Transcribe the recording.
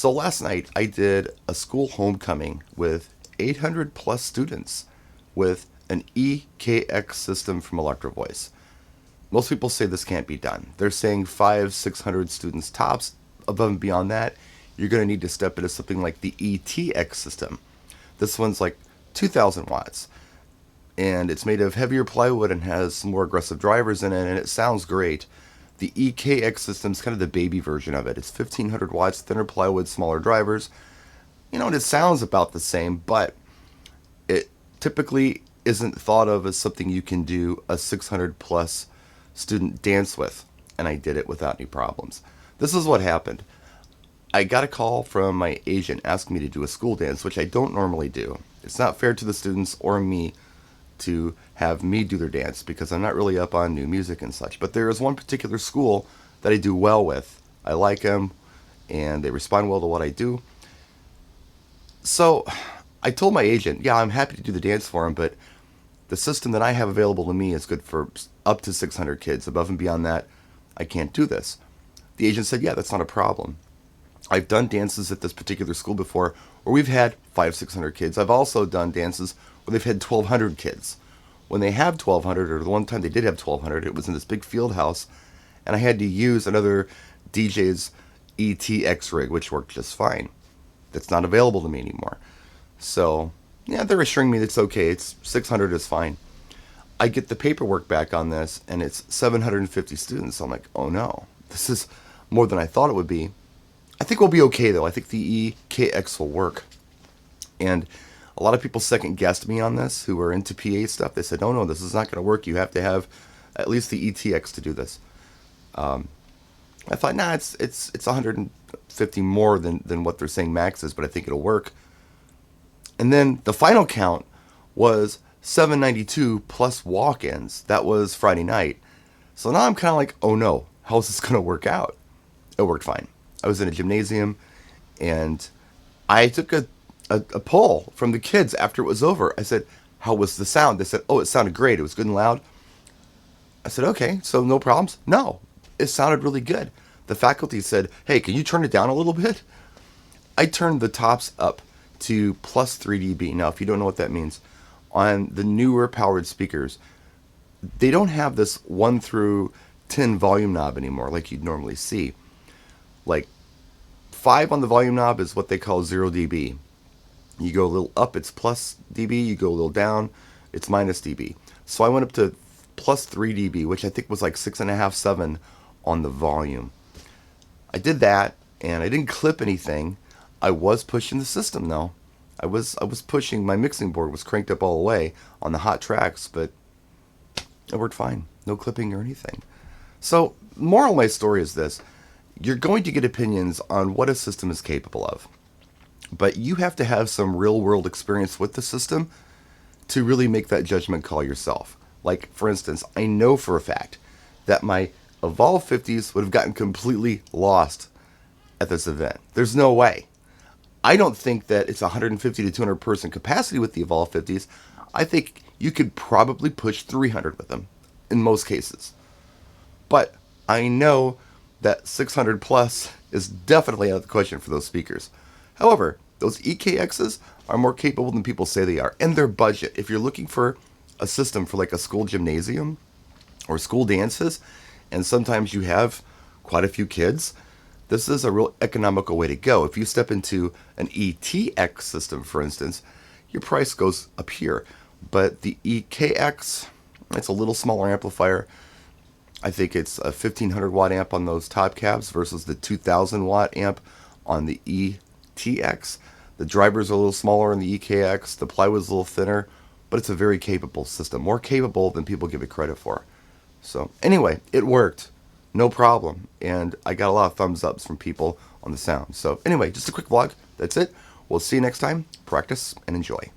So last night I did a school homecoming with 800 plus students with an EKX system from Electro-Voice. Most people say this can't be done. They're saying 600 students tops. Above and beyond that, you're going to need to step into something like the ETX system. This one's like 2,000 watts, and it's made of heavier plywood and has some more aggressive drivers in it, and it sounds great. The EKX system is kind of the baby version of it. It's 1,500 watts, thinner plywood, smaller drivers. And it sounds about the same, but it typically isn't thought of as something you can do a 600 plus student dance with, and I did it without any problems. This is what happened. I got a call from my agent asking me to do a school dance, which I don't normally do. It's not fair to the students or me to have me do their dance because I'm not really up on new music and such. But there is one particular school that I do well with. I like them, and they respond well to what I do. So I told my agent, yeah, I'm happy to do the dance for him, but the system that I have available to me is good for up to 600 kids. Above and beyond that, I can't do this. The agent said, yeah, that's not a problem. I've done dances at this particular school before where we've had 600 kids. I've also done dances where they've had 1,200 kids. When they have 1,200, or the one time they did have 1,200, it was in this big field house, and I had to use another DJ's ETX rig, which worked just fine. That's not available to me anymore. So, yeah, they're assuring me it's okay. It's 600 is fine. I get the paperwork back on this, and it's 750 students. I'm like, oh no, this is more than I thought it would be. I think we'll be okay, though. I think the EKX will work. And a lot of people second guessed me on this who are into PA stuff. They said, no, this is not going to work. You have to have at least the ETX to do this. I thought, nah, it's 150 more than what they're saying max is, but I think it'll work. And then the final count was 792 plus walk-ins. That was Friday night. So now I'm kind of like, oh no, how's this going to work out? It worked fine. I was in a gymnasium, and I took a poll from the kids after it was over. I said, how was the sound? They said, oh, it sounded great. It was good and loud. I said, okay, so no problems? No, it sounded really good. The faculty said, hey, can you turn it down a little bit? I turned the tops up to plus 3 dB. Now, if you don't know what that means, on the newer powered speakers, they don't have this 1 through 10 volume knob anymore like you'd normally see. Like 5 on the volume knob is what they call 0 dB. You go a little up, it's plus dB. You go a little down, it's minus dB. So I went up to plus 3 dB, which I think was like 6.5, 7 on the volume. I did that, and I didn't clip anything. I was pushing the system though. I was pushing. My mixing board was cranked up all the way on the hot tracks, but it worked fine. No clipping or anything. So, moral of my story is this. You're going to get opinions on what a system is capable of, but you have to have some real-world experience with the system to really make that judgment call yourself. Like, for instance, I know for a fact that my Evolve 50s would have gotten completely lost at this event. There's no way. I don't think that it's 150 to 200 person capacity with the Evolve 50s. I think you could probably push 300 with them in most cases. But I know that 600 plus is definitely out of the question for those speakers. However, those EKXs are more capable than people say they are, and their budget. If you're looking for a system for like a school gymnasium or school dances, and sometimes you have quite a few kids, this is a real economical way to go. If you step into an ETX system, for instance, your price goes up here. But the EKX, it's a little smaller amplifier. I think it's a 1,500 watt amp on those top cabs versus the 2,000 watt amp on the ETX. The drivers are a little smaller in the EKX. The plywood's a little thinner, but it's a very capable system. More capable than people give it credit for. So anyway, it worked. No problem. And I got a lot of thumbs ups from people on the sound. So anyway, just a quick vlog. That's it. We'll see you next time. Practice and enjoy.